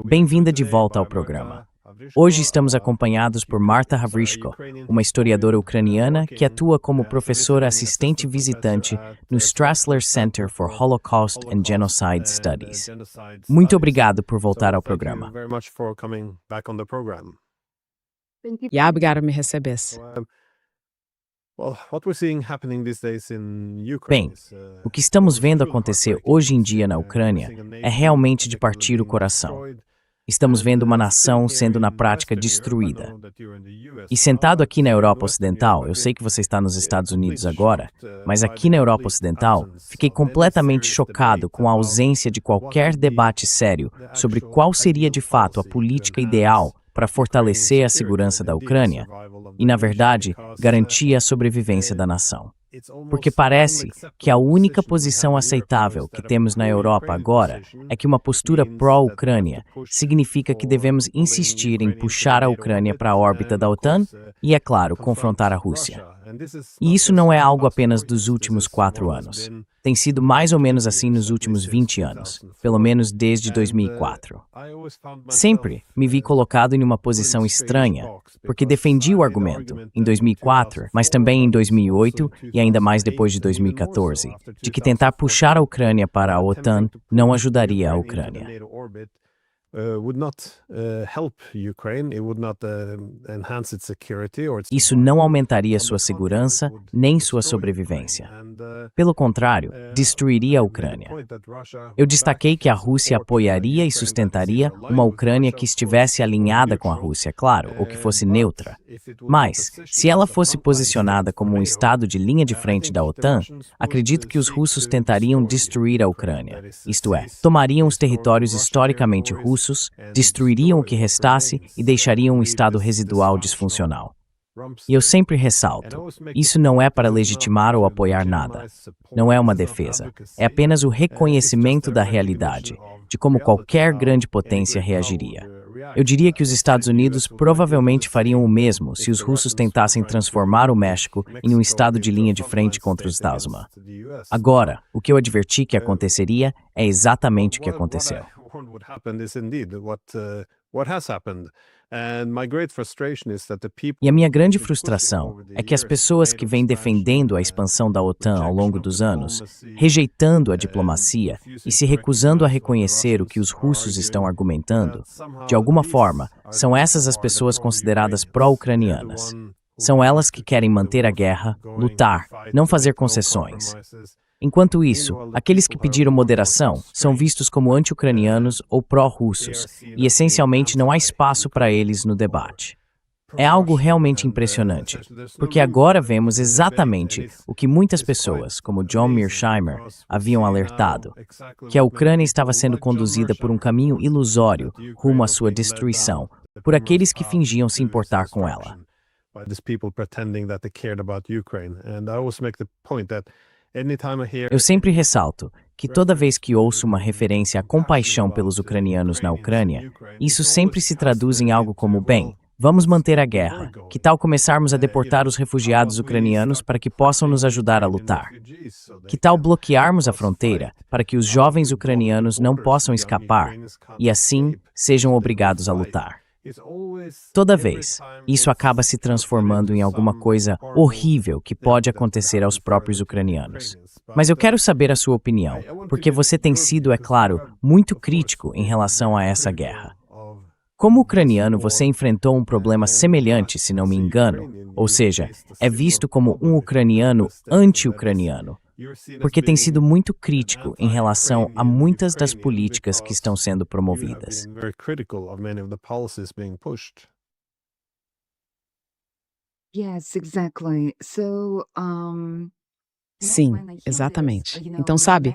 Bem-vinda de volta ao programa. Hoje estamos acompanhados por Marta Havrishko, uma historiadora ucraniana que atua como professora assistente visitante no Strassler Center for Holocaust and Genocide Studies. Muito obrigado por voltar ao programa. Ja, obrigada por me recebesse. Bem, o que estamos vendo acontecer hoje em dia na Ucrânia é realmente de partir o coração. Estamos vendo uma nação sendo na prática destruída. E sentado aqui na Europa Ocidental, eu sei que você está nos Estados Unidos agora, mas aqui na Europa Ocidental, fiquei completamente chocado com a ausência de qualquer debate sério sobre qual seria de fato a política ideal para fortalecer a segurança da Ucrânia e, na verdade, garantir a sobrevivência da nação. Porque parece que a única posição aceitável que temos na Europa agora é que uma postura pró-Ucrânia significa que devemos insistir em puxar a Ucrânia para a órbita da OTAN e, é claro, confrontar a Rússia. E isso não é algo apenas dos últimos 4 anos. Tem sido mais ou menos assim nos últimos 20 anos, pelo menos desde 2004. Sempre me vi colocado em uma posição estranha, porque defendi o argumento, em 2004, mas também em 2008 e ainda mais depois de 2014, de que tentar puxar a Ucrânia para a OTAN não ajudaria a Ucrânia. Isso não aumentaria sua segurança nem sua sobrevivência. Pelo contrário, destruiria a Ucrânia. Eu destaquei que a Rússia apoiaria e sustentaria uma Ucrânia que estivesse alinhada com a Rússia, claro, ou que fosse neutra. Mas, se ela fosse posicionada como um estado de linha de frente da OTAN, acredito que os russos tentariam destruir a Ucrânia. Isto é, tomariam os territórios historicamente russos, destruiriam o que restasse e deixariam um estado residual disfuncional. E eu sempre ressalto, isso não é para legitimar ou apoiar nada. Não é uma defesa. É apenas o reconhecimento da realidade, de como qualquer grande potência reagiria. Eu diria que os Estados Unidos provavelmente fariam o mesmo se os russos tentassem transformar o México em um estado de linha de frente contra os Estados Unidos. Agora, o que eu adverti que aconteceria é exatamente o que aconteceu. E a minha grande frustração é que as pessoas que vêm defendendo a expansão da OTAN ao longo dos anos, rejeitando a diplomacia e se recusando a reconhecer o que os russos estão argumentando, de alguma forma, são essas as pessoas consideradas pró-ucranianas. São elas que querem manter a guerra, lutar, não fazer concessões. Enquanto isso, aqueles que pediram moderação são vistos como anti-ucranianos ou pró-russos, e essencialmente não há espaço para eles no debate. É algo realmente impressionante, porque agora vemos exatamente o que muitas pessoas, como John Mearsheimer, haviam alertado, que a Ucrânia estava sendo conduzida por um caminho ilusório rumo à sua destruição, por aqueles que fingiam se importar com ela. Eu sempre ressalto que toda vez que ouço uma referência à compaixão pelos ucranianos na Ucrânia, isso sempre se traduz em algo como, bem, vamos manter a guerra, que tal começarmos a deportar os refugiados ucranianos para que possam nos ajudar a lutar? Que tal bloquearmos a fronteira para que os jovens ucranianos não possam escapar e assim sejam obrigados a lutar? Toda vez, isso acaba se transformando em alguma coisa horrível que pode acontecer aos próprios ucranianos. Mas eu quero saber a sua opinião, porque você tem sido, é claro, muito crítico em relação a essa guerra. Como ucraniano, você enfrentou um problema semelhante, se não me engano, ou seja, é visto como um ucraniano anti-ucraniano, porque tem sido muito crítico em relação a muitas das políticas que estão sendo promovidas. Yes, exactly. Sim, exatamente. Então, sabe,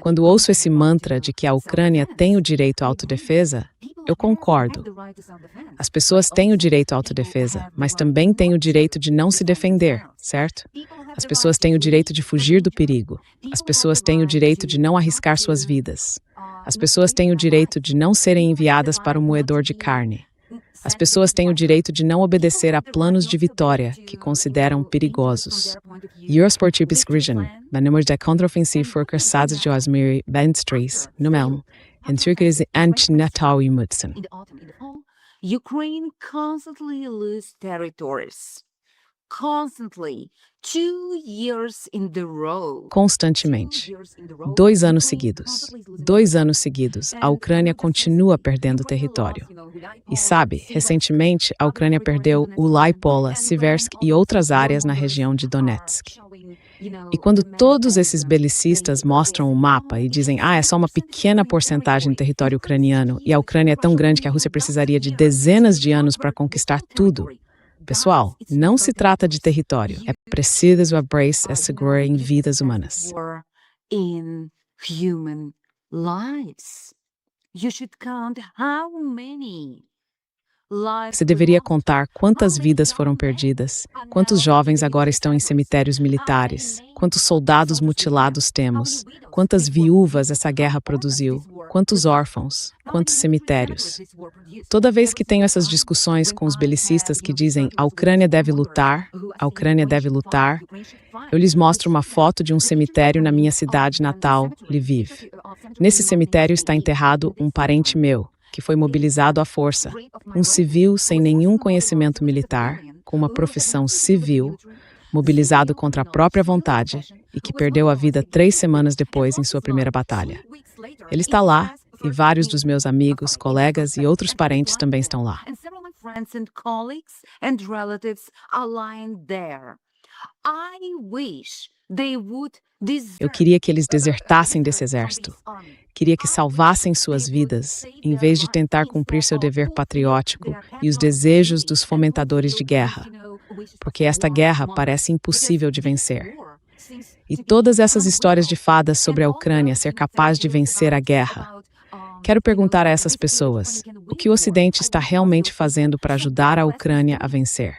quando ouço esse mantra de que a Ucrânia tem o direito à autodefesa, eu concordo. As pessoas têm o direito à autodefesa, mas também têm o direito de não se defender, certo? As pessoas têm o direito de fugir do perigo. As pessoas têm o direito de não arriscar suas vidas. As pessoas têm o direito de não serem enviadas para o moedor de carne. As pessoas têm o direito de não obedecer a planos de vitória que consideram perigosos. Eurosportivische Region, benummer de contraoffensive voor Kersade Joasmiri, Benstries, Numelm, en Turkse Anti-Natawi Mutsen. In the fall, Ukraine constantly loses territories. Constantly. 2 years in the row. Constantemente. 2 anos seguidos. 2 anos seguidos, a Ucrânia continua perdendo território. E sabe, recentemente, a Ucrânia perdeu Ulai-Pola, Siversk e outras áreas na região de Donetsk. E quando todos esses belicistas mostram o mapa e dizem é só uma pequena porcentagem do território ucraniano e a Ucrânia é tão grande que a Rússia precisaria de dezenas de anos para conquistar tudo. Pessoal, não se trata de território, é preciso abraçar e segurar em vidas humanas. In human lives. You should count how many lives. Você deveria contar quantas vidas foram perdidas, quantos jovens agora estão em cemitérios militares, quantos soldados mutilados temos, quantas viúvas essa guerra produziu, quantos órfãos, quantos cemitérios. Toda vez que tenho essas discussões com os belicistas que dizem a Ucrânia deve lutar, eu lhes mostro uma foto de um cemitério na minha cidade natal, Lviv. Nesse cemitério está enterrado um parente meu, que foi mobilizado à força, um civil sem nenhum conhecimento militar, com uma profissão civil, mobilizado contra a própria vontade e que perdeu a vida 3 semanas depois em sua primeira batalha. Ele está lá e vários dos meus amigos, colegas e outros parentes também estão lá. Eu queria que eles desertassem desse exército. Queria que salvassem suas vidas, em vez de tentar cumprir seu dever patriótico e os desejos dos fomentadores de guerra, porque esta guerra parece impossível de vencer. E todas essas histórias de fadas sobre a Ucrânia ser capaz de vencer a guerra. Quero perguntar a essas pessoas, o que o Ocidente está realmente fazendo para ajudar a Ucrânia a vencer?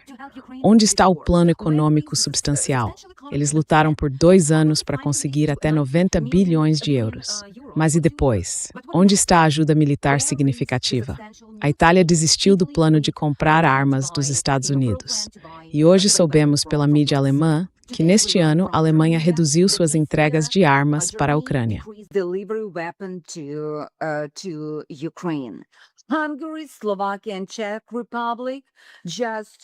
Onde está o plano econômico substancial? Eles lutaram por 2 anos para conseguir até 90 bilhões de euros. Mas e depois? Onde está a ajuda militar significativa? A Itália desistiu do plano de comprar armas dos Estados Unidos. E hoje soubemos pela mídia alemã que neste ano a Alemanha reduziu suas entregas de armas para a Ucrânia.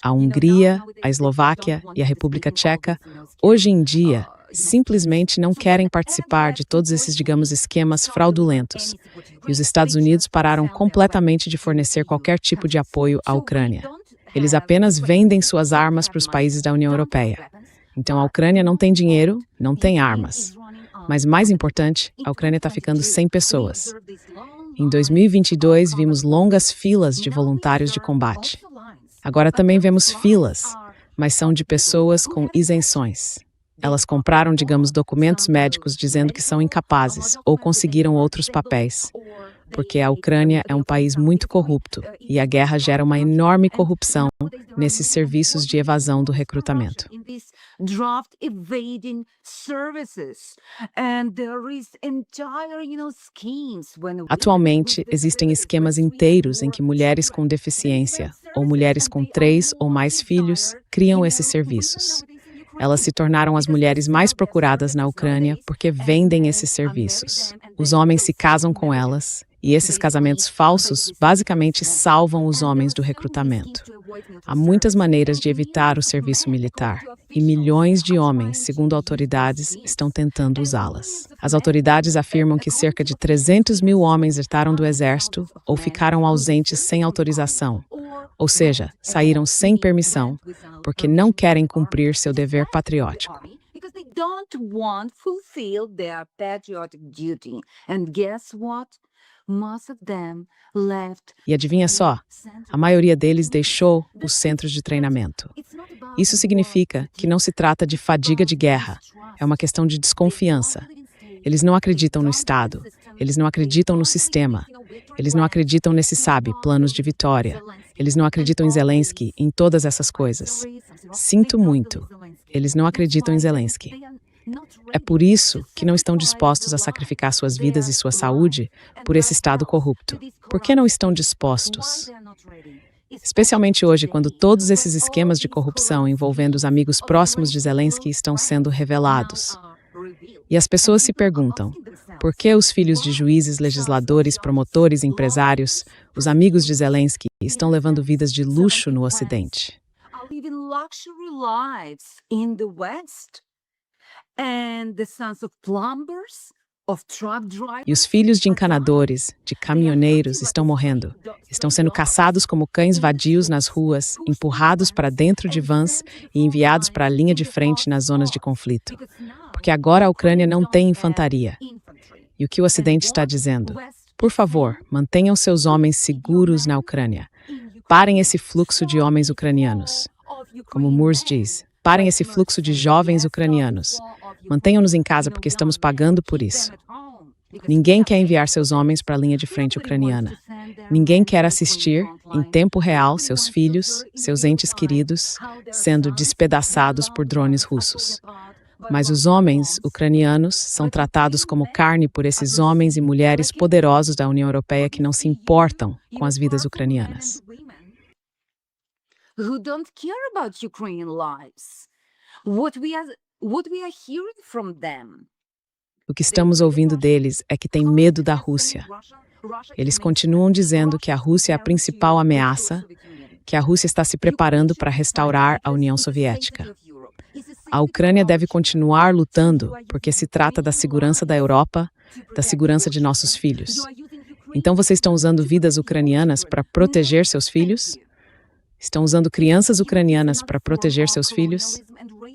A Hungria, a Eslováquia e a República Tcheca, hoje em dia, simplesmente não querem participar de todos esses, esquemas fraudulentos. E os Estados Unidos pararam completamente de fornecer qualquer tipo de apoio à Ucrânia. Eles apenas vendem suas armas para os países da União Europeia. Então a Ucrânia não tem dinheiro, não tem armas. Mas mais importante, a Ucrânia está ficando sem pessoas. Em 2022, vimos longas filas de voluntários de combate. Agora também vemos filas, mas são de pessoas com isenções. Elas compraram, documentos médicos dizendo que são incapazes ou conseguiram outros papéis. Porque a Ucrânia é um país muito corrupto e a guerra gera uma enorme corrupção nesses serviços de evasão do recrutamento. Atualmente, existem esquemas inteiros em que mulheres com deficiência ou mulheres com 3 ou mais filhos criam esses serviços. Elas se tornaram as mulheres mais procuradas na Ucrânia porque vendem esses serviços. Os homens se casam com elas e esses casamentos falsos basicamente salvam os homens do recrutamento. Há muitas maneiras de evitar o serviço militar e milhões de homens, segundo autoridades, estão tentando usá-las. As autoridades afirmam que cerca de 300 mil homens desertaram do exército ou ficaram ausentes sem autorização. Ou seja, saíram sem permissão, porque não querem cumprir seu dever patriótico. E adivinha só, a maioria deles deixou os centros de treinamento. Isso significa que não se trata de fadiga de guerra, é uma questão de desconfiança. Eles não acreditam no Estado, eles não acreditam no sistema, eles não acreditam planos de vitória. Eles não acreditam em Zelensky, em todas essas coisas. Sinto muito. Eles não acreditam em Zelensky. É por isso que não estão dispostos a sacrificar suas vidas e sua saúde por esse Estado corrupto. Por que não estão dispostos? Especialmente hoje, quando todos esses esquemas de corrupção envolvendo os amigos próximos de Zelensky estão sendo revelados. E as pessoas se perguntam, por que os filhos de juízes, legisladores, promotores, empresários, os amigos de Zelensky, estão levando vidas de luxo no Ocidente? Living luxury lives in the West, and the sons of plumbers, of truck drivers. E os filhos de encanadores, de caminhoneiros estão morrendo. Estão sendo caçados como cães vadios nas ruas, empurrados para dentro de vans e enviados para a linha de frente nas zonas de conflito. Porque agora a Ucrânia não tem infantaria. E o que o Ocidente está dizendo? Por favor, mantenham seus homens seguros na Ucrânia. Parem esse fluxo de homens ucranianos. Como Moores diz, parem esse fluxo de jovens ucranianos. Mantenham-nos em casa porque estamos pagando por isso. Ninguém quer enviar seus homens para a linha de frente ucraniana. Ninguém quer assistir, em tempo real, seus filhos, seus entes queridos, sendo despedaçados por drones russos. Mas os homens ucranianos são tratados como carne por esses homens e mulheres poderosos da União Europeia que não se importam com as vidas ucranianas. Who don't care about Ukrainian lives. What we are hearing from them. O que estamos ouvindo deles é que têm medo da Rússia. Eles continuam dizendo que a Rússia é a principal ameaça, que a Rússia está se preparando para restaurar a União Soviética. A Ucrânia deve continuar lutando porque se trata da segurança da Europa, da segurança de nossos filhos. Então vocês estão usando vidas ucranianas para proteger seus filhos? Estão usando crianças ucranianas para proteger seus filhos?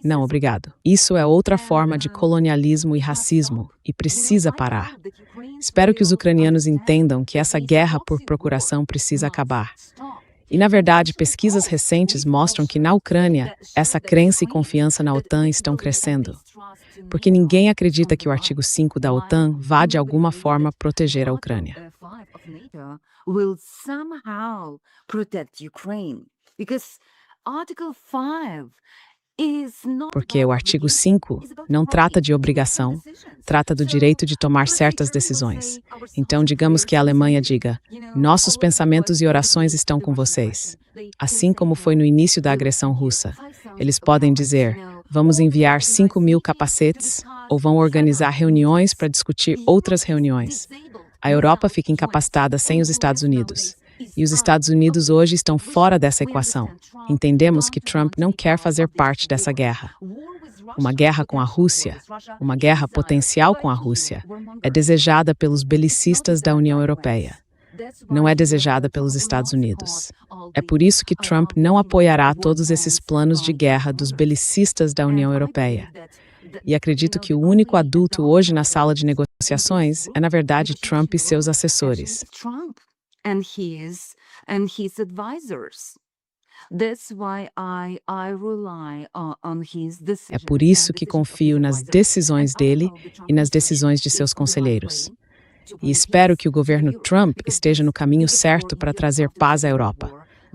Não, obrigado. Isso é outra forma de colonialismo e racismo e precisa parar. Espero que os ucranianos entendam que essa guerra por procuração precisa acabar. E, na verdade, pesquisas recentes mostram que na Ucrânia, essa crença e confiança na OTAN estão crescendo. Porque ninguém acredita que o artigo 5 da OTAN vá, de alguma forma, proteger a Ucrânia. Will somehow protect Ukraine. Because Article 5 is not Porque o artigo 5 não trata de obrigação, trata do direito de tomar certas decisões. Então, digamos que a Alemanha diga, nossos pensamentos e orações estão com vocês. Assim como foi no início da agressão russa. Eles podem dizer, vamos enviar 5.000 capacetes, ou vão organizar reuniões para discutir outras reuniões. A Europa fica incapacitada sem os Estados Unidos. E os Estados Unidos hoje estão fora dessa equação. Entendemos que Trump não quer fazer parte dessa guerra. Uma guerra com a Rússia, uma guerra potencial com a Rússia, é desejada pelos belicistas da União Europeia. Não é desejada pelos Estados Unidos. É por isso que Trump não apoiará todos esses planos de guerra dos belicistas da União Europeia. E acredito que o único adulto hoje na sala de negociações é, na verdade, Trump e seus assessores. Trump and his advisors. That's why I rely on his decisions. É por isso que confio nas decisões dele e nas decisões de seus conselheiros. E espero que o governo Trump esteja no caminho certo para trazer paz à Europa,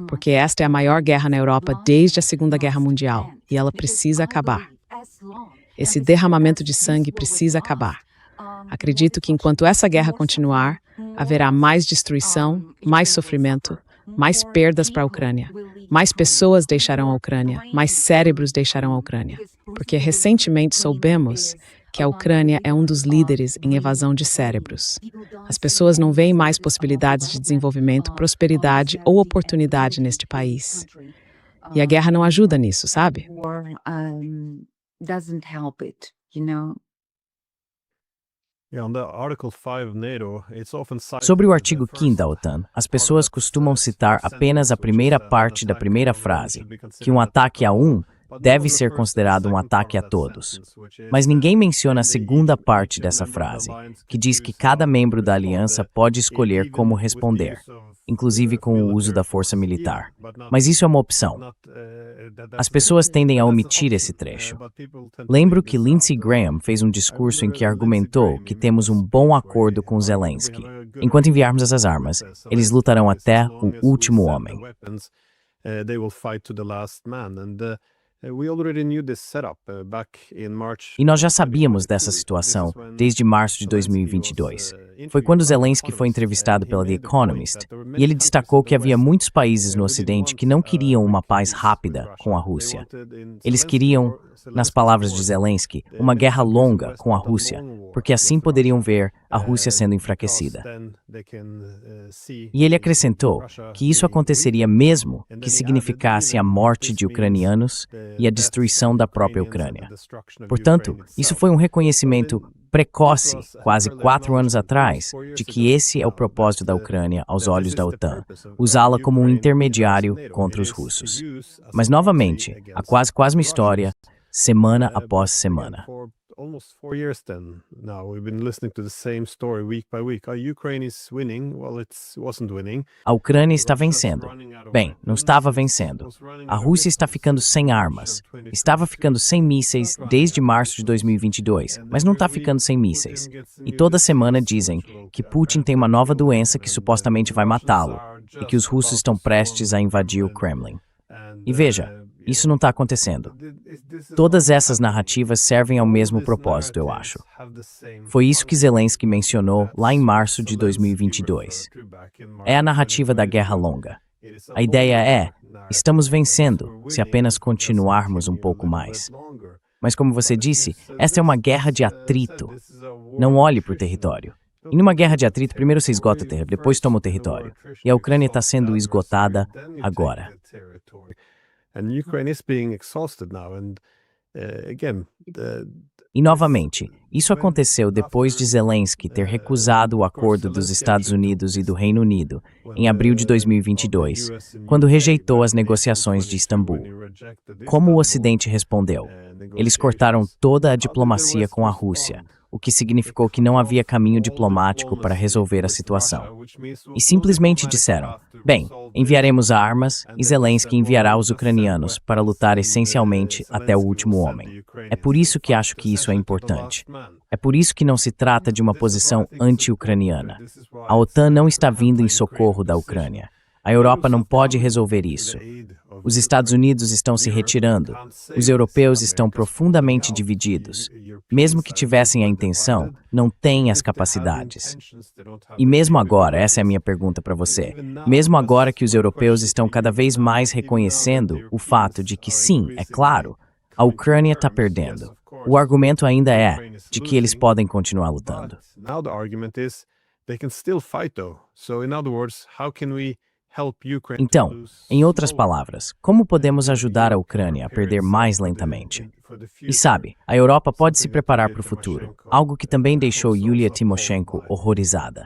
porque esta é a maior guerra na Europa desde a Segunda Guerra Mundial, e ela precisa acabar. Esse derramamento de sangue precisa acabar. Acredito que enquanto essa guerra continuar, haverá mais destruição, mais sofrimento, mais perdas para a Ucrânia. Mais pessoas deixarão a Ucrânia, mais cérebros deixarão a Ucrânia. Porque recentemente soubemos que a Ucrânia é um dos líderes em evasão de cérebros. As pessoas não veem mais possibilidades de desenvolvimento, prosperidade ou oportunidade neste país. E a guerra não ajuda nisso, sabe? Doesn't help it, you know. Sobre o artigo 5 da OTAN, as pessoas costumam citar apenas a primeira parte da primeira frase, que um ataque a um deve ser considerado um ataque a todos. Mas ninguém menciona a segunda parte dessa frase, que diz que cada membro da aliança pode escolher como responder, inclusive com o uso da força militar. Mas isso é uma opção. As pessoas tendem a omitir esse trecho. Lembro que Lindsey Graham fez um discurso em que argumentou que temos um bom acordo com Zelensky. Enquanto enviarmos essas armas, eles lutarão até o último homem. E nós já sabíamos dessa situação desde março de 2022. foi quando Zelensky foi entrevistado pela The Economist, e ele destacou que havia muitos países no Ocidente que não queriam uma paz rápida com a Rússia. Eles queriam, nas palavras de Zelensky, uma guerra longa com a Rússia, porque assim poderiam ver a Rússia sendo enfraquecida. E ele acrescentou que isso aconteceria mesmo que significasse a morte de ucranianos e a destruição da própria Ucrânia. Portanto, isso foi um reconhecimento precoce, quase 4 anos atrás, de que esse é o propósito da Ucrânia aos olhos da OTAN, usá-la como um intermediário contra os russos. Mas, novamente, a quase uma história, semana após semana. Almost 4 years then now we've been listening to the same story week by week. Ukraine is winning. Well, it wasn't winning. A Ucrânia está vencendo. Bem, não estava vencendo. A Rússia está ficando sem armas. Estava ficando sem mísseis desde março de 2022, mas não está ficando sem mísseis. E toda semana dizem que Putin tem uma nova doença que supostamente vai matá-lo e que os russos estão prestes a invadir o Kremlin. E veja, isso não está acontecendo. Todas essas narrativas servem ao mesmo propósito, eu acho. Foi isso que Zelensky mencionou lá em março de 2022. É a narrativa da guerra longa. A ideia é, estamos vencendo se apenas continuarmos um pouco mais. Mas como você disse, esta é uma guerra de atrito. Não olhe para o território. E numa guerra de atrito, primeiro você esgota o território, depois toma o território. E a Ucrânia está sendo esgotada agora. E novamente, isso aconteceu depois de Zelensky ter recusado o acordo dos Estados Unidos e do Reino Unido em abril de 2022, quando rejeitou as negociações de Istambul. Como o Ocidente respondeu? Eles cortaram toda a diplomacia com a Rússia, o que significou que não havia caminho diplomático para resolver a situação. E simplesmente disseram, bem, enviaremos armas e Zelensky enviará os ucranianos para lutar essencialmente até o último homem. É por isso que acho que isso é importante. É por isso que não se trata de uma posição anti-ucraniana. A OTAN não está vindo em socorro da Ucrânia. A Europa não pode resolver isso. Os Estados Unidos estão se retirando. Os europeus estão profundamente divididos. Mesmo que tivessem a intenção, não têm as capacidades. E mesmo agora, essa é a minha pergunta para você, mesmo agora que os europeus estão cada vez mais reconhecendo o fato de que sim, é claro, a Ucrânia está perdendo. O argumento ainda é de que eles podem continuar lutando. Então, em outras palavras, como podemos ajudar a Ucrânia a perder mais lentamente? E sabe, a Europa pode se preparar para o futuro, algo que também deixou Yulia Tymoshenko horrorizada.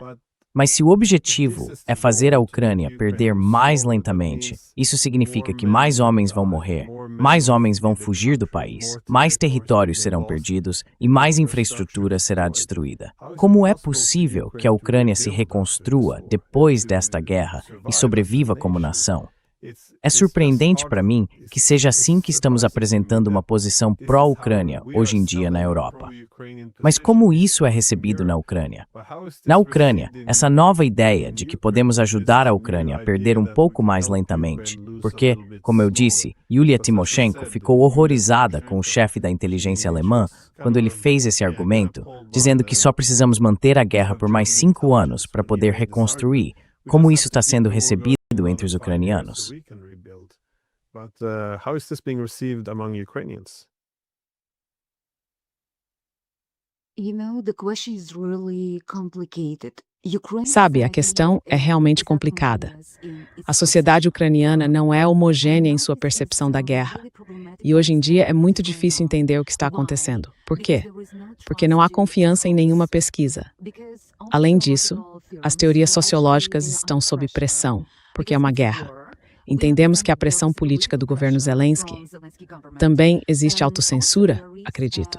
Mas se o objetivo é fazer a Ucrânia perder mais lentamente, isso significa que mais homens vão morrer, mais homens vão fugir do país, mais territórios serão perdidos e mais infraestrutura será destruída. Como é possível que a Ucrânia se reconstrua depois desta guerra e sobreviva como nação? É surpreendente para mim que seja assim que estamos apresentando uma posição pró-Ucrânia hoje em dia na Europa. Mas como isso é recebido na Ucrânia? Na Ucrânia, essa nova ideia de que podemos ajudar a Ucrânia a perder um pouco mais lentamente, porque, como eu disse, Yulia Tymoshenko ficou horrorizada com o chefe da inteligência alemã quando ele fez esse argumento, dizendo que só precisamos manter a guerra por mais 5 anos para poder reconstruir. Como isso está sendo recebido entre os ucranianos? Sabe, a questão é realmente complicada. A sociedade ucraniana não é homogênea em sua percepção da guerra. E hoje em dia é muito difícil entender o que está acontecendo. Por quê? Porque não há confiança em nenhuma pesquisa. Além disso, as teorias sociológicas estão sob pressão, porque é uma guerra. Entendemos que a pressão política do governo Zelensky também existe autocensura, acredito.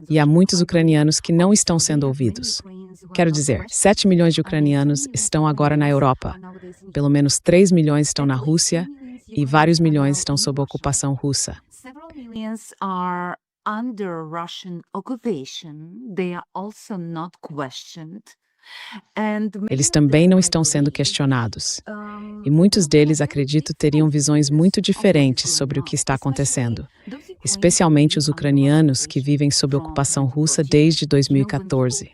E há muitos ucranianos que não estão sendo ouvidos. Quero dizer, 7 milhões de ucranianos estão agora na Europa. Pelo menos 3 milhões estão na Rússia e vários milhões estão sob ocupação russa. Eles também não estão sendo questionados. E muitos deles, acredito, teriam visões muito diferentes sobre o que está acontecendo. especialmente os ucranianos que vivem sob ocupação russa desde 2014.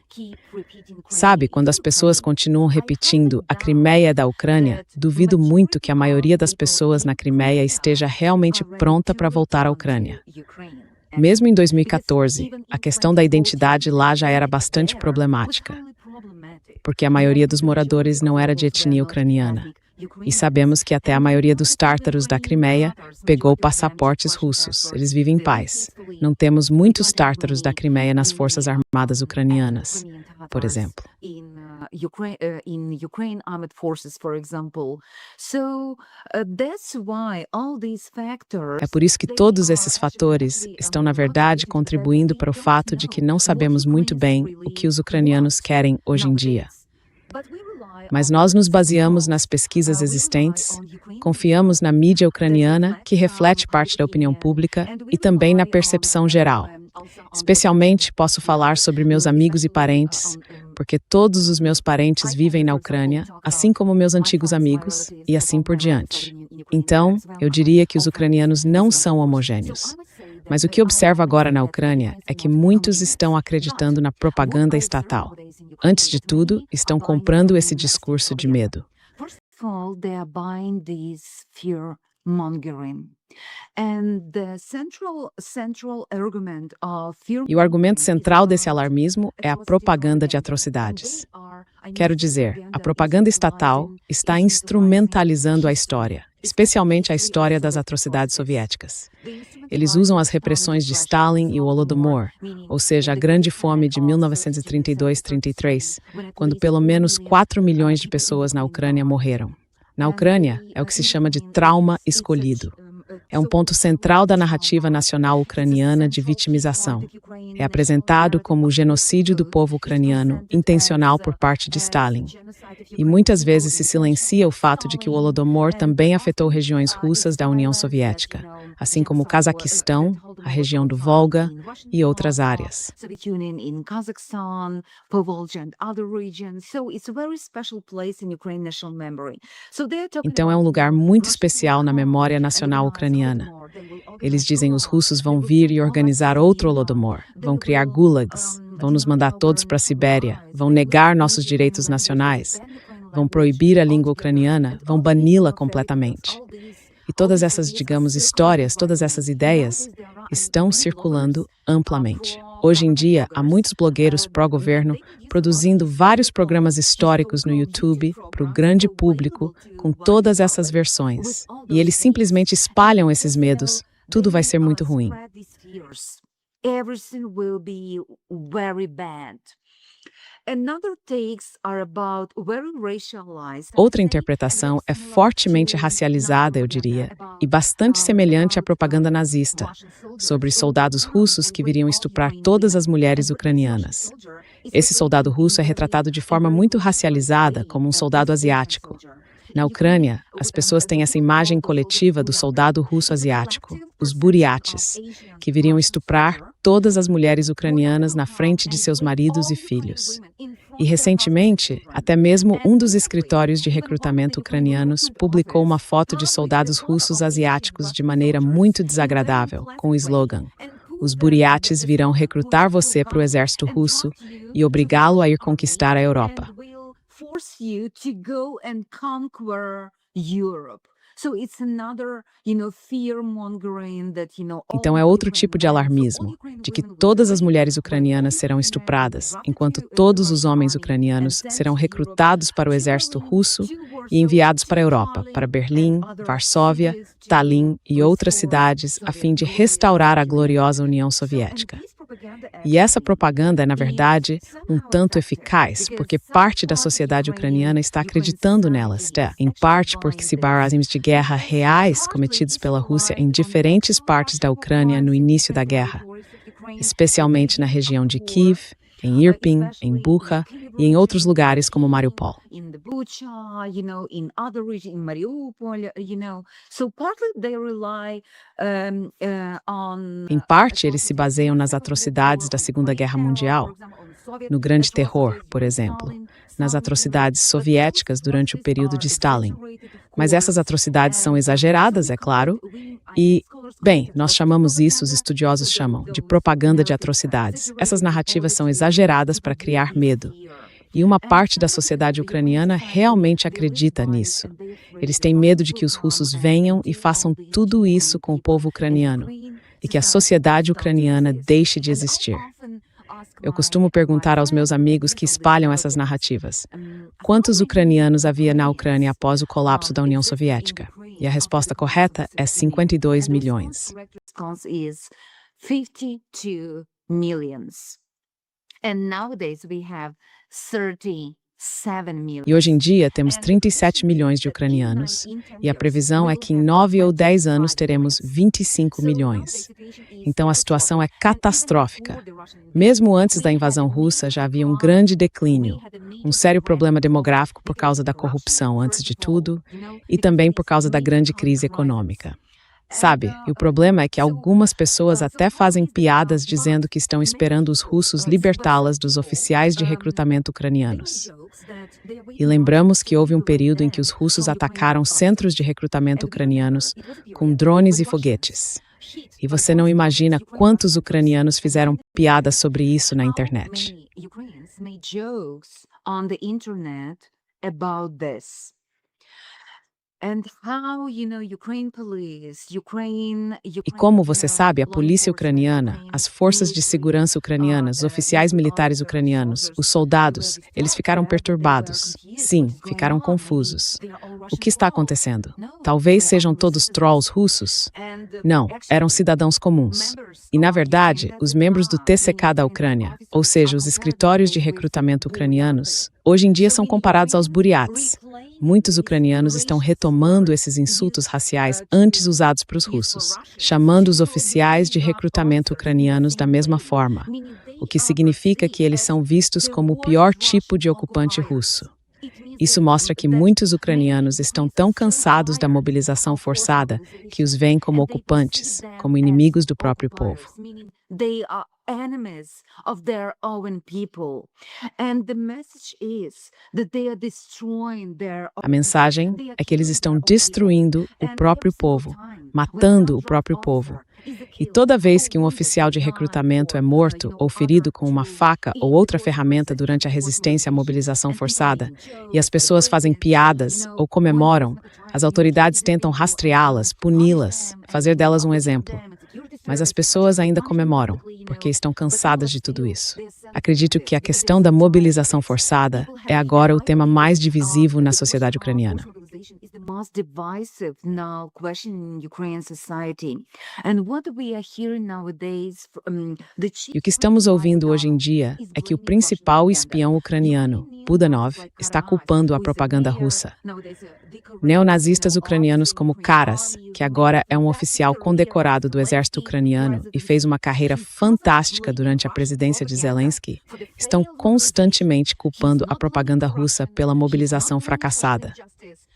Sabe, quando as pessoas continuam repetindo "a Crimeia é da Ucrânia", duvido muito que a maioria das pessoas na Crimeia esteja realmente pronta para voltar à Ucrânia. Mesmo em 2014, a questão da identidade lá já era bastante problemática, porque a maioria dos moradores não era de etnia ucraniana. E sabemos que até a maioria dos tártaros da Crimeia pegou passaportes russos. Eles vivem em paz. Não temos muitos tártaros da Crimeia nas forças armadas ucranianas, por exemplo. É por isso que todos esses fatores estão, na verdade, contribuindo para o fato de que não sabemos muito bem o que os ucranianos querem hoje em dia. Mas nós nos baseamos nas pesquisas existentes, confiamos na mídia ucraniana, que reflete parte da opinião pública, e também na percepção geral. Especialmente posso falar sobre meus amigos e parentes, porque todos os meus parentes vivem na Ucrânia, assim como meus antigos amigos, e assim por diante. Então, eu diria que os ucranianos não são homogêneos. Mas o que observo agora na Ucrânia é que muitos estão acreditando na propaganda estatal. Antes de tudo, estão comprando esse discurso de medo. E o argumento central desse alarmismo é a propaganda de atrocidades. Quero dizer, a propaganda estatal está instrumentalizando a história, especialmente a história das atrocidades soviéticas. Eles usam as repressões de Stalin e o Holodomor, ou seja, a Grande Fome de 1932-33, quando pelo menos 4 milhões de pessoas na Ucrânia morreram. Na Ucrânia, é o que se chama de trauma escolhido. É um ponto central da narrativa nacional ucraniana de vitimização. É apresentado como o genocídio do povo ucraniano, intencional por parte de Stalin. E muitas vezes se silencia o fato de que o Holodomor também afetou regiões russas da União Soviética, assim como o Cazaquistão, a região do Volga e outras áreas. Então é um lugar muito especial na memória nacional ucraniana. Eles dizem que os russos vão vir e organizar outro Holodomor, vão criar gulags, vão nos mandar todos para a Sibéria, vão negar nossos direitos nacionais, vão proibir a língua ucraniana, vão bani-la completamente. E todas essas, digamos, histórias, todas essas ideias estão circulando amplamente. Hoje em dia, há muitos blogueiros pró-governo produzindo vários programas históricos no YouTube para o grande público com todas essas versões. E eles simplesmente espalham esses medos. Tudo vai ser muito ruim. Outra interpretação é fortemente racializada, eu diria, e bastante semelhante à propaganda nazista, sobre soldados russos que viriam estuprar todas as mulheres ucranianas. Esse soldado russo é retratado de forma muito racializada como um soldado asiático. Na Ucrânia, as pessoas têm essa imagem coletiva do soldado russo asiático, os buriates, que viriam estuprar todas as mulheres ucranianas na frente de seus maridos e filhos. E, recentemente, até mesmo um dos escritórios de recrutamento ucranianos publicou uma foto de soldados russos asiáticos de maneira muito desagradável, com o slogan: "Os buriates virão recrutar você para o exército russo e obrigá-lo a ir conquistar a Europa." Então é outro tipo de alarmismo, de que todas as mulheres ucranianas serão estupradas, enquanto todos os homens ucranianos serão recrutados para o exército russo e enviados para a Europa, para Berlim, Varsóvia, Tallinn e outras cidades, a fim de restaurar a gloriosa União Soviética. E essa propaganda é, na verdade, um tanto eficaz, porque parte da sociedade ucraniana está acreditando nelas, em parte porque se crimes de guerra reais cometidos pela Rússia em diferentes partes da Ucrânia no início da guerra, especialmente na região de Kiev, em Irpin, em Bucha e em outros lugares como Mariupol. Em parte, eles se baseiam nas atrocidades da Segunda Guerra Mundial, no Grande Terror, por exemplo, nas atrocidades soviéticas durante o período de Stalin. Mas essas atrocidades são exageradas, é claro, e Bem, nós chamamos isso, os estudiosos chamam, de propaganda de atrocidades. Essas narrativas são exageradas para criar medo. E uma parte da sociedade ucraniana realmente acredita nisso. Eles têm medo de que os russos venham e façam tudo isso com o povo ucraniano, e que a sociedade ucraniana deixe de existir. Eu costumo perguntar aos meus amigos que espalham essas narrativas: quantos ucranianos havia na Ucrânia após o colapso da União Soviética? E a resposta correta é 52 milhões. 52 millions. And nowadays we have 37 million. E hoje em dia temos 37 milhões de ucranianos, e a previsão é que em 9 ou 10 anos teremos 25 milhões. Então a situação é catastrófica. Mesmo antes da invasão russa já havia um grande declínio, um sério problema demográfico por causa da corrupção, antes de tudo, e também por causa da grande crise econômica. Sabe, e o problema é que algumas pessoas até fazem piadas dizendo que estão esperando os russos libertá-las dos oficiais de recrutamento ucranianos. E lembramos que houve um período em que os russos atacaram centros de recrutamento ucranianos com drones e foguetes. E você não imagina quantos ucranianos fizeram piadas sobre isso na internet. E como você sabe, a polícia ucraniana, as forças de segurança ucranianas, os oficiais militares ucranianos, os soldados, eles ficaram perturbados. Sim, ficaram confusos. O que está acontecendo? Talvez sejam todos trolls russos? Não, eram cidadãos comuns. E, na verdade, os membros do TCK da Ucrânia, ou seja, os escritórios de recrutamento ucranianos, hoje em dia são comparados aos buryats. Muitos ucranianos estão retomando esses insultos raciais antes usados para os russos, chamando os oficiais de recrutamento ucranianos da mesma forma, o que significa que eles são vistos como o pior tipo de ocupante russo. Isso mostra que muitos ucranianos estão tão cansados da mobilização forçada que os veem como ocupantes, como inimigos do próprio povo. Enemies of their own people. And the message is that they are destroying their. A mensagem é que eles estão destruindo o próprio povo, matando o próprio povo. E toda vez que um oficial de recrutamento é morto ou ferido com uma faca ou outra ferramenta durante a resistência à mobilização forçada, e as pessoas fazem piadas ou comemoram, as autoridades tentam rastreá-las, puni-las, fazer delas um exemplo. Mas as pessoas ainda comemoram, porque estão cansadas de tudo isso. Acredito que a questão da mobilização forçada é agora o tema mais divisivo na sociedade ucraniana. E o que estamos ouvindo hoje em dia é que o principal espião ucraniano, Budanov, está culpando a propaganda russa. Neonazistas ucranianos como Karas, que agora é um oficial condecorado do exército ucraniano e fez uma carreira fantástica durante a presidência de Zelensky, estão constantemente culpando a propaganda russa pela mobilização fracassada.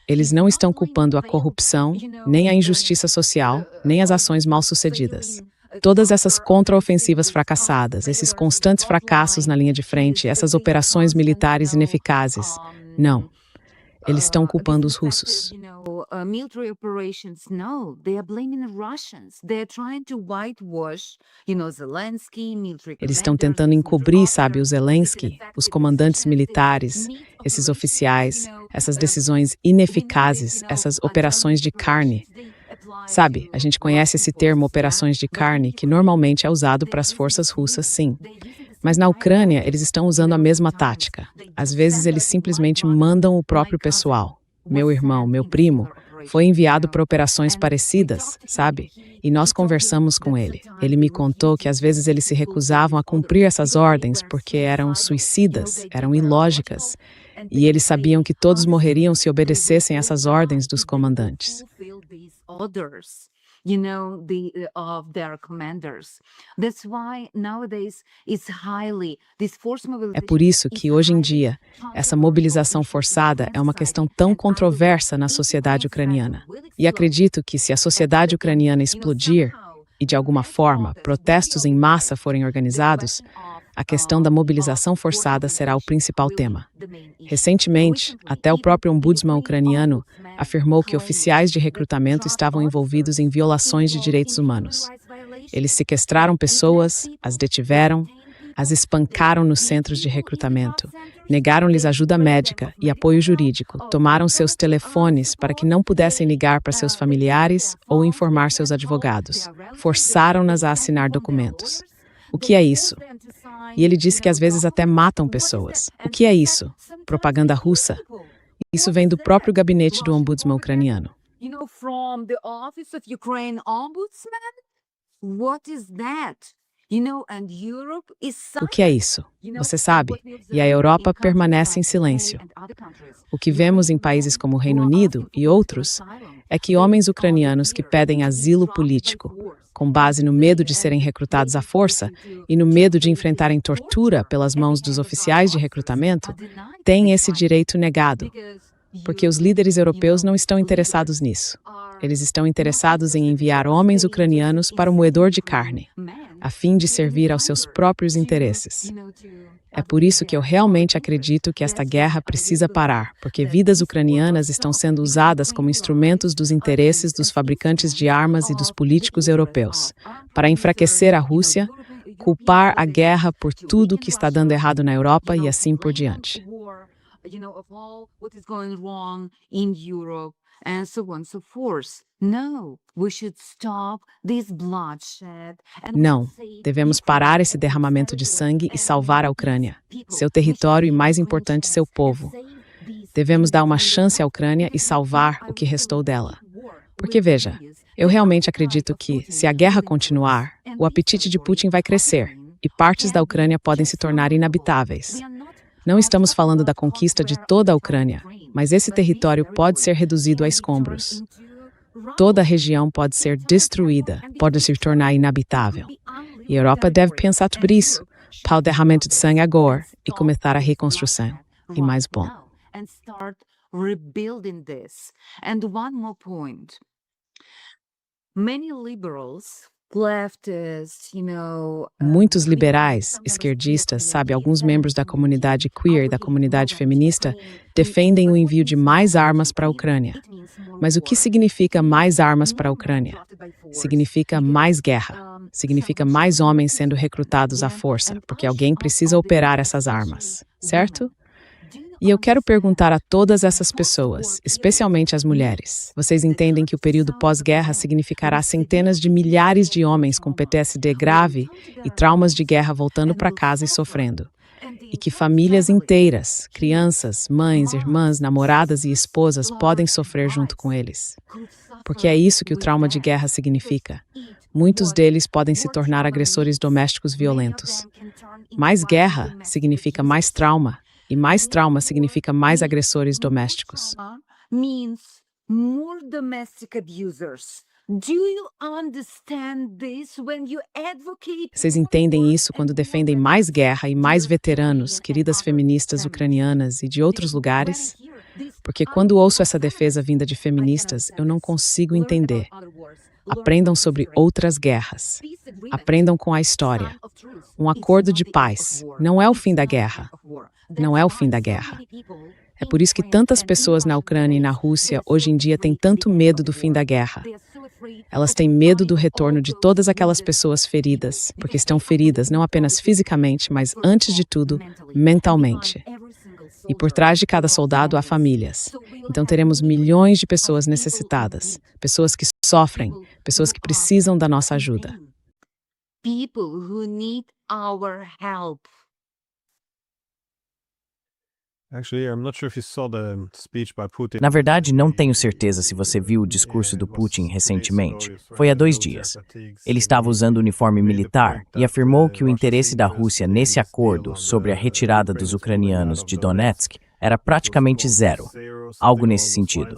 Eles não estão culpando a corrupção, nem a injustiça social, nem as ações mal-sucedidas. Todas essas contraofensivas fracassadas, esses constantes fracassos na linha de frente, essas operações militares ineficazes, não. Eles estão culpando os russos. Eles estão tentando encobrir, sabe, o Zelensky, os comandantes militares, esses oficiais, essas decisões ineficazes, essas operações de carne. Sabe, a gente conhece esse termo operações de carne, que normalmente é usado para as forças russas, sim. Mas na Ucrânia, eles estão usando a mesma tática. Às vezes, eles simplesmente mandam o próprio pessoal. Meu irmão, meu primo, foi enviado para operações parecidas, sabe? E nós conversamos com ele. Ele me contou que às vezes eles se recusavam a cumprir essas ordens porque eram suicidas, eram ilógicas. E eles sabiam que todos morreriam se obedecessem essas ordens dos comandantes. Of their commanders. That's why nowadays it's É por isso que, hoje em dia, essa mobilização forçada é uma questão tão controversa na sociedade ucraniana. E acredito que, se a sociedade ucraniana explodir, e de alguma forma protestos em massa forem organizados, a questão da mobilização forçada será o principal tema. Recentemente, até o próprio ombudsman ucraniano afirmou que oficiais de recrutamento estavam envolvidos em violações de direitos humanos. Eles sequestraram pessoas, as detiveram, as espancaram nos centros de recrutamento, negaram-lhes ajuda médica e apoio jurídico, tomaram seus telefones para que não pudessem ligar para seus familiares ou informar seus advogados, forçaram-nas a assinar documentos. O que é isso? E ele disse que às vezes até matam pessoas. O que é isso? Propaganda russa? Isso vem do próprio gabinete do ombudsman ucraniano. From the office of Ukraine ombudsman? What is that? And Europe is O que é isso? Você sabe, e a Europa permanece em silêncio. O que vemos em países como o Reino Unido e outros é que homens ucranianos que pedem asilo político, com base no medo de serem recrutados à força e no medo de enfrentarem tortura pelas mãos dos oficiais de recrutamento, têm esse direito negado, porque os líderes europeus não estão interessados nisso. Eles estão interessados em enviar homens ucranianos para o moedor de carne, a fim de servir aos seus próprios interesses. É por isso que eu realmente acredito que esta guerra precisa parar, porque vidas ucranianas estão sendo usadas como instrumentos dos interesses dos fabricantes de armas e dos políticos europeus, para enfraquecer a Rússia, culpar a guerra por tudo que está dando errado na Europa e assim por diante. And so on and so forth. No, we should stop this bloodshed. Não, devemos parar esse derramamento de sangue e salvar a Ucrânia, seu território e, mais importante, seu povo. Devemos dar uma chance à Ucrânia e salvar o que restou dela. Porque, veja, eu realmente acredito que, se a guerra continuar, o apetite de Putin vai crescer e partes da Ucrânia podem se tornar inabitáveis. Não estamos falando da conquista de toda a Ucrânia, mas esse território pode ser reduzido a escombros. Toda a região pode ser destruída, pode se tornar inabitável. E a Europa deve pensar sobre isso, para o derramamento de sangue agora e começar a reconstrução. E mais bom. Muitos liberais, esquerdistas, sabe, alguns membros da comunidade queer e da comunidade feminista defendem o envio de mais armas para a Ucrânia. Mas o que significa mais armas para a Ucrânia? Significa mais guerra. Significa mais homens sendo recrutados à força, porque alguém precisa operar essas armas, certo? E eu quero perguntar a todas essas pessoas, especialmente as mulheres. Vocês entendem que o período pós-guerra significará centenas de milhares de homens com PTSD grave e traumas de guerra voltando para casa e sofrendo. E que famílias inteiras, crianças, mães, irmãs, namoradas e esposas podem sofrer junto com eles. Porque é isso que o trauma de guerra significa. Muitos deles podem se tornar agressores domésticos violentos. Mais guerra significa mais trauma. E mais trauma significa mais agressores domésticos. Vocês entendem isso quando defendem mais guerra e mais veteranos, queridas feministas ucranianas e de outros lugares? Porque quando ouço essa defesa vinda de feministas, eu não consigo entender. Aprendam sobre outras guerras. Aprendam com a história. Um acordo de paz não é o fim da guerra. Não é o fim da guerra. É por isso que tantas pessoas na Ucrânia e na Rússia hoje em dia têm tanto medo do fim da guerra. Elas têm medo do retorno de todas aquelas pessoas feridas, porque estão feridas não apenas fisicamente, mas, antes de tudo, mentalmente. E por trás de cada soldado há famílias. Então teremos milhões de pessoas necessitadas, pessoas que sofrem, pessoas que precisam da nossa ajuda. People who need our help. Na verdade, não tenho certeza se você viu o discurso do Putin recentemente. Foi há 2 dias. Ele estava usando uniforme militar e afirmou que o interesse da Rússia nesse acordo sobre a retirada dos ucranianos de Donetsk era praticamente zero. Algo nesse sentido.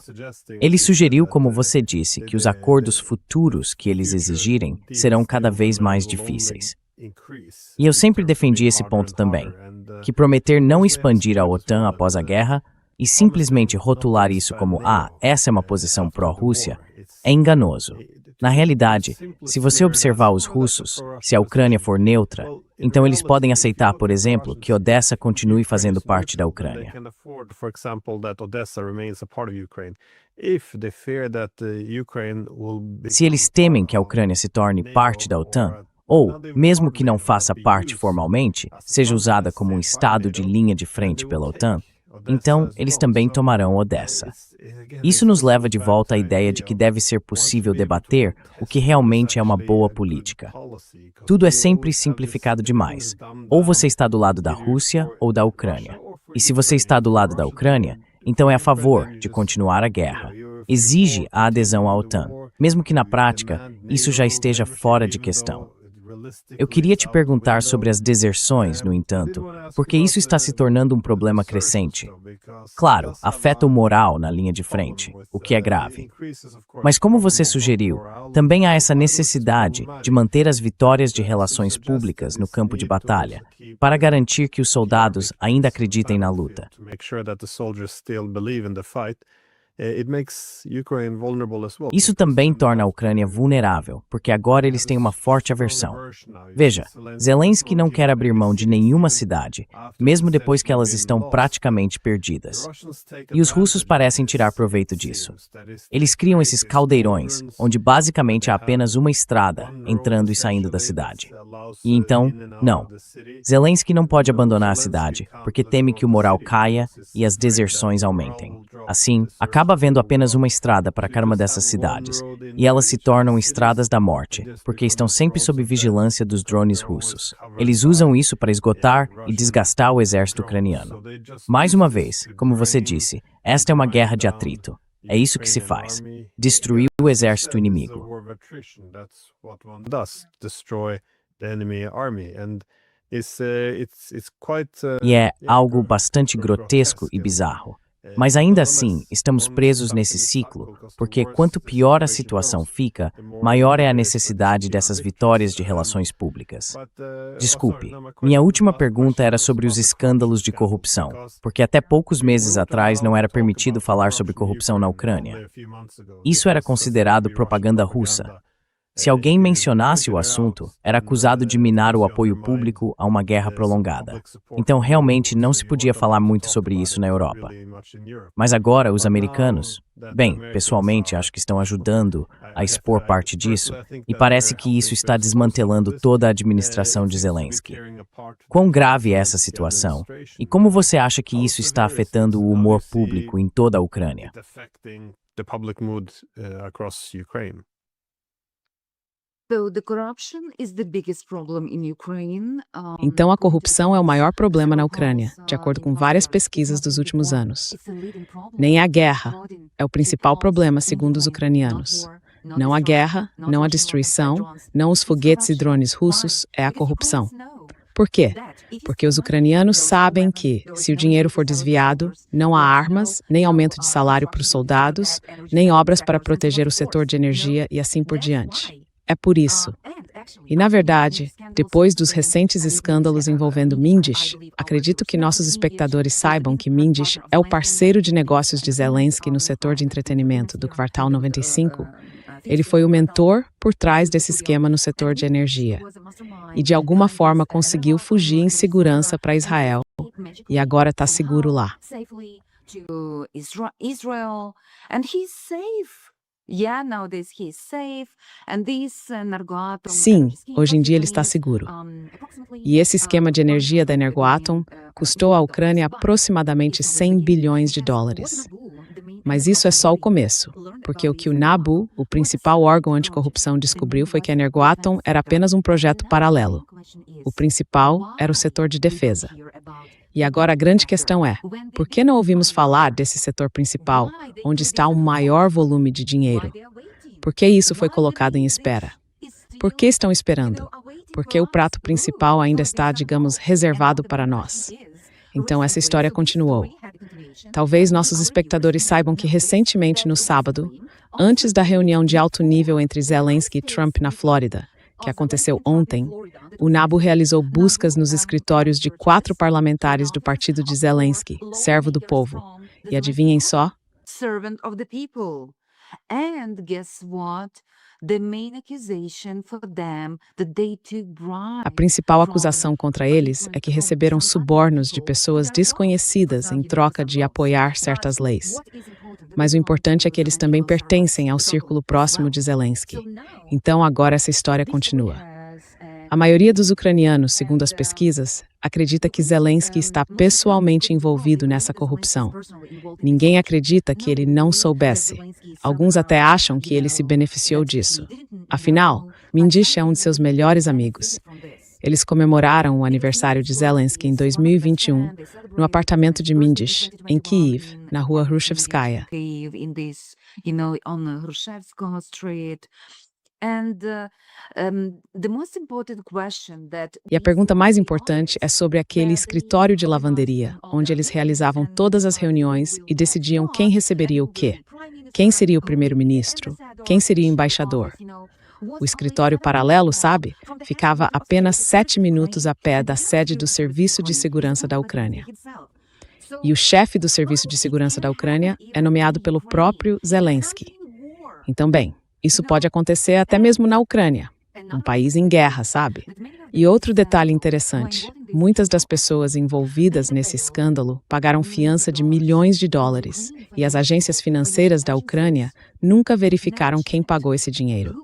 Ele sugeriu, como você disse, que os acordos futuros que eles exigirem serão cada vez mais difíceis. E eu sempre defendi esse ponto também, que prometer não expandir a OTAN após a guerra e simplesmente rotular isso como essa é uma posição pró-Rússia é enganoso. Na realidade, se você observar os russos, se a Ucrânia for neutra, então eles podem aceitar, por exemplo, que Odessa continue fazendo parte da Ucrânia. Se eles temem que a Ucrânia se torne parte da OTAN, ou, mesmo que não faça parte formalmente, seja usada como um estado de linha de frente pela OTAN, então eles também tomarão Odessa. Isso nos leva de volta à ideia de que deve ser possível debater o que realmente é uma boa política. Tudo é sempre simplificado demais. Ou você está do lado da Rússia ou da Ucrânia. E se você está do lado da Ucrânia, então é a favor de continuar a guerra. Exige a adesão à OTAN, mesmo que na prática isso já esteja fora de questão. Eu queria te perguntar sobre as deserções, no entanto, porque isso está se tornando um problema crescente. Claro, afeta o moral na linha de frente, o que é grave. Mas como você sugeriu, também há essa necessidade de manter as vitórias de relações públicas no campo de batalha, para garantir que os soldados ainda acreditem na luta. Isso também torna a Ucrânia vulnerável, porque agora eles têm uma forte aversão. Veja, Zelensky não quer abrir mão de nenhuma cidade, mesmo depois que elas estão praticamente perdidas. E os russos parecem tirar proveito disso. Eles criam esses caldeirões, onde basicamente há apenas uma estrada entrando e saindo da cidade. E então, não. Zelensky não pode abandonar a cidade, porque teme que o moral caia e as deserções aumentem. Assim, acaba havendo apenas uma estrada para cada uma dessas cidades, e elas se tornam estradas da morte, porque estão sempre sob vigilância dos drones russos. Eles usam isso para esgotar e desgastar o exército ucraniano. Mais uma vez, como você disse, esta é uma guerra de atrito. É isso que se faz. Destruir o exército inimigo. E é algo bastante grotesco e bizarro. Mas ainda assim, estamos presos nesse ciclo, porque quanto pior a situação fica, maior é a necessidade dessas vitórias de relações públicas. Desculpe, minha última pergunta era sobre os escândalos de corrupção, porque até poucos meses atrás não era permitido falar sobre corrupção na Ucrânia. Isso era considerado propaganda russa. Se alguém mencionasse o assunto, era acusado de minar o apoio público a uma guerra prolongada. Então, realmente, não se podia falar muito sobre isso na Europa. Mas agora, os americanos, bem, pessoalmente, acho que estão ajudando a expor parte disso, e parece que isso está desmantelando toda a administração de Zelensky. Quão grave é essa situação? E como você acha que isso está afetando o humor público em toda a Ucrânia? Então, a corrupção é o maior problema na Ucrânia, de acordo com várias pesquisas dos últimos anos. Nem a guerra é o principal problema, segundo os ucranianos. Não a guerra, não a destruição, não os foguetes e drones russos, é a corrupção. Por quê? Porque os ucranianos sabem que, se o dinheiro for desviado, não há armas, nem aumento de salário para os soldados, nem obras para proteger o setor de energia e assim por diante. É por isso. E, na verdade, depois dos recentes escândalos envolvendo Mindish, acredito que nossos espectadores saibam que Mindish é o parceiro de negócios de Zelensky no setor de entretenimento do Kvartal 95. Ele foi o mentor por trás desse esquema no setor de energia. E, de alguma forma, conseguiu fugir em segurança para Israel. E agora está seguro lá. Sim, hoje em dia ele está seguro. E esse esquema de energia da Energoatom custou à Ucrânia aproximadamente 100 bilhões de dólares. Mas isso é só o começo, porque o que o NABU, o principal órgão anticorrupção, descobriu foi que a Energoatom era apenas um projeto paralelo. O principal era o setor de defesa. E agora a grande questão é, por que não ouvimos falar desse setor principal, onde está o maior volume de dinheiro? Por que isso foi colocado em espera? Por que estão esperando? Porque o prato principal ainda está, digamos, reservado para nós. Então essa história continuou. Talvez nossos espectadores saibam que recentemente, no sábado, antes da reunião de alto nível entre Zelensky e Trump na Flórida, que aconteceu ontem, o NABU realizou buscas nos escritórios de 4 parlamentares do partido de Zelensky, Servo do Povo. E adivinhem só? And guess what? The main accusation for them that they took bribes. A principal acusação contra eles é que receberam subornos de pessoas desconhecidas em troca de apoiar certas leis. Mas o importante é que eles também pertencem ao círculo próximo de Zelensky. Então agora essa história continua. A maioria dos ucranianos, segundo as pesquisas, acredita que Zelensky está pessoalmente envolvido nessa corrupção. Ninguém acredita que ele não soubesse. Alguns até acham que ele se beneficiou disso. Afinal, Mindish é um de seus melhores amigos. Eles comemoraram o aniversário de Zelensky em 2021, no apartamento de Mindish, em Kiev, na rua Hrushevskaya. E a pergunta mais importante é sobre aquele escritório de lavanderia, onde eles realizavam todas as reuniões e decidiam quem receberia o quê. Quem seria o primeiro-ministro? Quem seria o embaixador? O escritório paralelo, sabe, ficava apenas 7 minutos a pé da sede do Serviço de Segurança da Ucrânia. E o chefe do Serviço de Segurança da Ucrânia é nomeado pelo próprio Zelensky. Então, bem, isso pode acontecer até mesmo na Ucrânia, um país em guerra, sabe? E outro detalhe interessante, muitas das pessoas envolvidas nesse escândalo pagaram fiança de milhões de dólares, e as agências financeiras da Ucrânia nunca verificaram quem pagou esse dinheiro.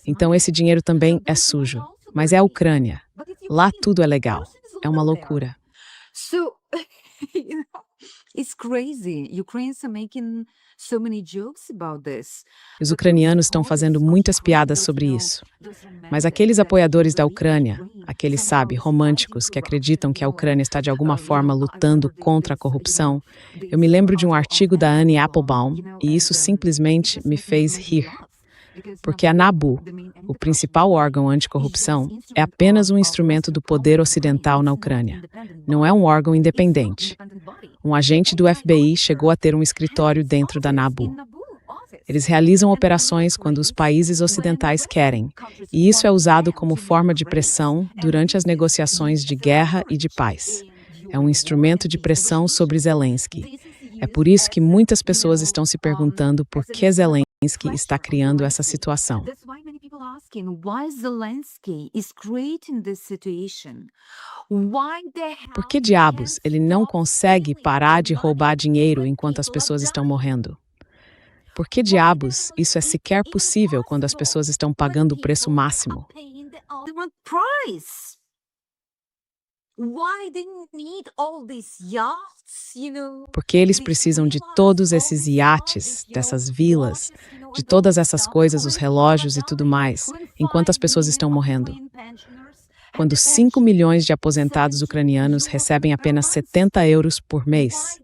Então esse dinheiro também é sujo, mas é a Ucrânia. Lá tudo é legal. É uma loucura. So, it's crazy. Ukrainians are making so many jokes about this. Os ucranianos estão fazendo muitas piadas sobre isso. Mas aqueles apoiadores da Ucrânia, aqueles, sabe, românticos que acreditam que a Ucrânia está de alguma forma lutando contra a corrupção, eu me lembro de um artigo da Annie Applebaum e isso simplesmente me fez rir. Porque a NABU, o principal órgão anticorrupção, é apenas um instrumento do poder ocidental na Ucrânia. Não é um órgão independente. Um agente do FBI chegou a ter um escritório dentro da NABU. Eles realizam operações quando os países ocidentais querem, e isso é usado como forma de pressão durante as negociações de guerra e de paz. É um instrumento de pressão sobre Zelensky. É por isso que muitas pessoas estão se perguntando por que Zelensky está criando essa situação. Por que diabos ele não consegue parar de roubar dinheiro enquanto as pessoas estão morrendo? Por que diabos isso é sequer possível quando as pessoas estão pagando o preço máximo? Porque eles precisam de todos esses iates, dessas vilas, de todas essas coisas, os relógios e tudo mais, enquanto as pessoas estão morrendo. Quando 5 milhões de aposentados ucranianos recebem apenas 70 euros por mês,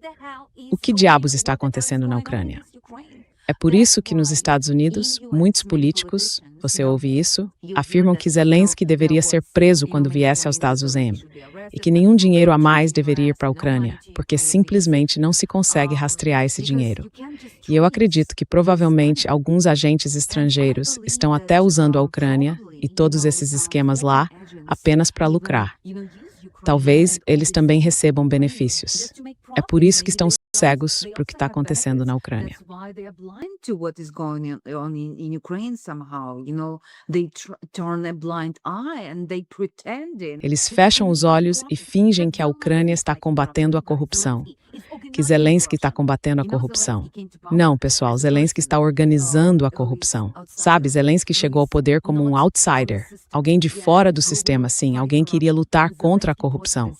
o que diabos está acontecendo na Ucrânia? É por isso que nos Estados Unidos, muitos políticos, você ouve isso, afirmam que Zelensky deveria ser preso quando viesse aos Estados Unidos e que nenhum dinheiro a mais deveria ir para a Ucrânia, porque simplesmente não se consegue rastrear esse dinheiro. E eu acredito que provavelmente alguns agentes estrangeiros estão até usando a Ucrânia e todos esses esquemas lá apenas para lucrar. Talvez eles também recebam benefícios. É por isso que estão cegos para o que está acontecendo na Ucrânia. Eles fecham os olhos e fingem que a Ucrânia está combatendo a corrupção, que Zelensky está combatendo a corrupção. Não, pessoal, Zelensky está organizando a corrupção. Sabe, Zelensky chegou ao poder como um outsider, alguém de fora do sistema, sim, alguém que iria lutar contra a corrupção.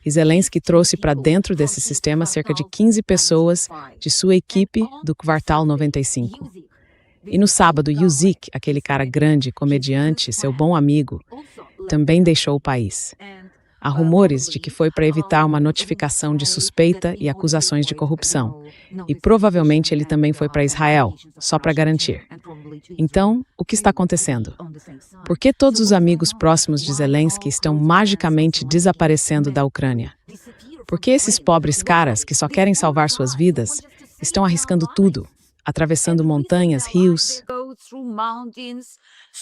E Zelensky trouxe para dentro desse sistema cerca de 15 pessoas de sua equipe do Kvartal 95. E no sábado, Yuzik, aquele cara grande, comediante, seu bom amigo, também deixou o país. Há rumores de que foi para evitar uma notificação de suspeita e acusações de corrupção. E provavelmente ele também foi para Israel, só para garantir. Então, o que está acontecendo? Por que todos os amigos próximos de Zelensky estão magicamente desaparecendo da Ucrânia? Por que esses pobres caras que só querem salvar suas vidas estão arriscando tudo, atravessando montanhas, rios, through mountains,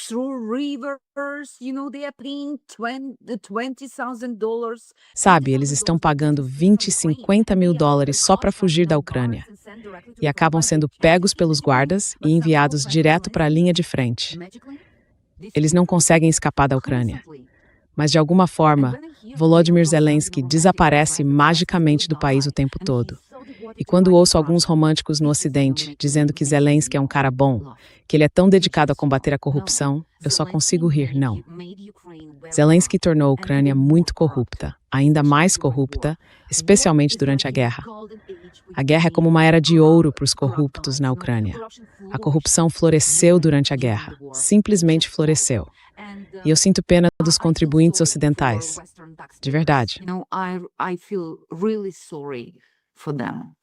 through rivers. They are paying $20,000. Sabe, eles estão pagando 20, 50 mil dólares só para fugir da Ucrânia e acabam sendo pegos pelos guardas e enviados direto para a linha de frente. Eles não conseguem escapar da Ucrânia. Mas, de alguma forma, Volodymyr Zelensky desaparece magicamente do país o tempo todo. E quando ouço alguns românticos no Ocidente dizendo que Zelensky é um cara bom, que ele é tão dedicado a combater a corrupção, eu só consigo rir, não. Zelensky tornou a Ucrânia muito corrupta, ainda mais corrupta, especialmente durante a guerra. A guerra é como uma era de ouro para os corruptos na Ucrânia. A corrupção floresceu durante a guerra, simplesmente floresceu. E eu sinto pena dos contribuintes ocidentais. De verdade. I feel really sorry for them.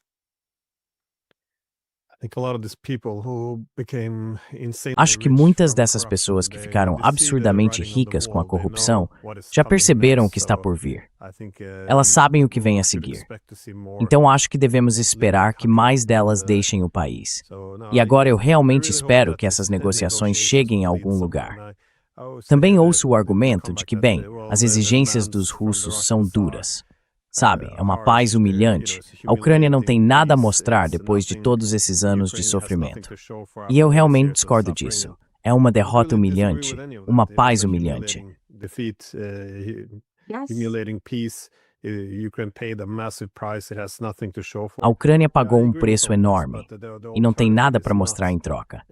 Acho que muitas dessas pessoas que ficaram absurdamente ricas com a corrupção já perceberam o que está por vir. Elas sabem o que vem a seguir. Então acho que devemos esperar que mais delas deixem o país. E agora eu realmente espero que essas negociações cheguem a algum lugar. Também ouço o argumento de que, bem, as exigências dos russos são duras. Sabe, é uma paz humilhante. A Ucrânia não tem nada a mostrar depois de todos esses anos de sofrimento. E eu realmente discordo disso. É uma derrota humilhante, uma paz humilhante. A Ucrânia pagou um preço enorme e não tem nada para mostrar em troca.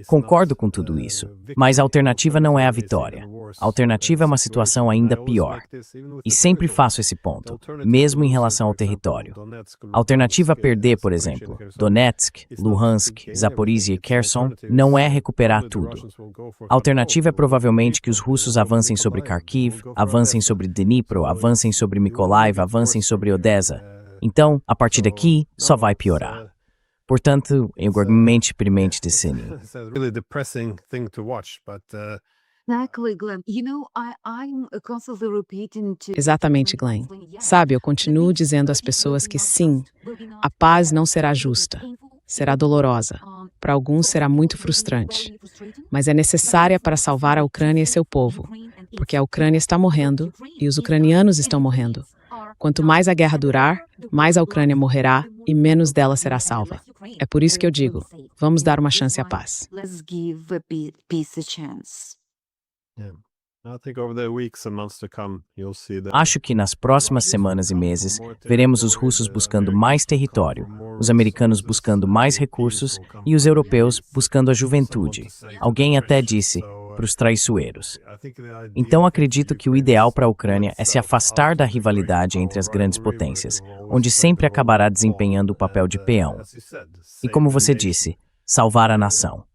Concordo com tudo isso, mas a alternativa não é a vitória. A alternativa é uma situação ainda pior. E sempre faço esse ponto, mesmo em relação ao território. A alternativa a perder, por exemplo, Donetsk, Luhansk, Zaporizhia e Kherson, não é recuperar tudo. A alternativa é provavelmente que os russos avancem sobre Kharkiv, avancem sobre Dnipro, avancem sobre Mykolaiv, avancem sobre Odessa. Então, a partir daqui, só vai piorar. Portanto, eu igualmente experimente discernir. Exactly, Glenn. I'm constantly repeating to Exatamente, Glenn. Sabe, eu continuo dizendo às pessoas que sim, a paz não será justa, será dolorosa. Para alguns será muito frustrante, mas é necessária para salvar a Ucrânia e seu povo, porque a Ucrânia está morrendo e os ucranianos estão morrendo. Quanto mais a guerra durar, mais a Ucrânia morrerá e menos dela será salva. É por isso que eu digo, vamos dar uma chance à paz. Let's give a peace a chance. Acho que nas próximas semanas e meses veremos os russos buscando mais território, os americanos buscando mais recursos e os europeus buscando a juventude. Alguém até disse, para os traiçoeiros. Então acredito que o ideal para a Ucrânia é se afastar da rivalidade entre as grandes potências, onde sempre acabará desempenhando o papel de peão. E como você disse, salvar a nação.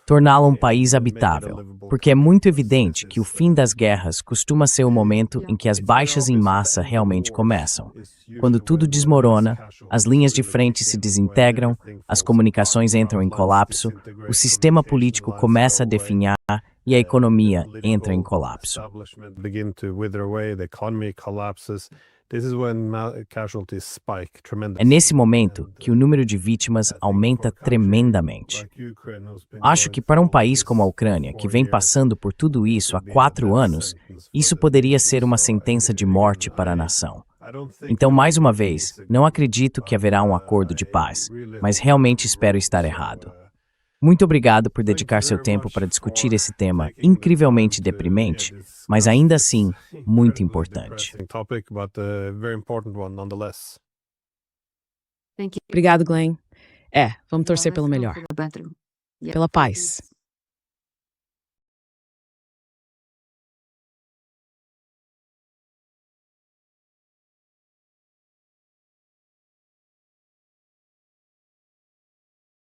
Torná-la um país habitável, porque é muito evidente que o fim das guerras costuma ser o momento em que as baixas em massa realmente começam. Quando tudo desmorona, as linhas de frente se desintegram, as comunicações entram em colapso, o sistema político começa a definhar e a economia entra em colapso. É nesse momento que o número de vítimas aumenta tremendamente. Acho que para um país como a Ucrânia, que vem passando por tudo isso há 4 anos, isso poderia ser uma sentença de morte para a nação. Então, mais uma vez, não acredito que haverá um acordo de paz, mas realmente espero estar errado. Muito obrigado por dedicar seu tempo para discutir esse tema incrivelmente deprimente, mas ainda assim muito importante. Thank you. Obrigado, Glenn. Vamos torcer Let's pelo go melhor, for the better. Yeah. pela paz.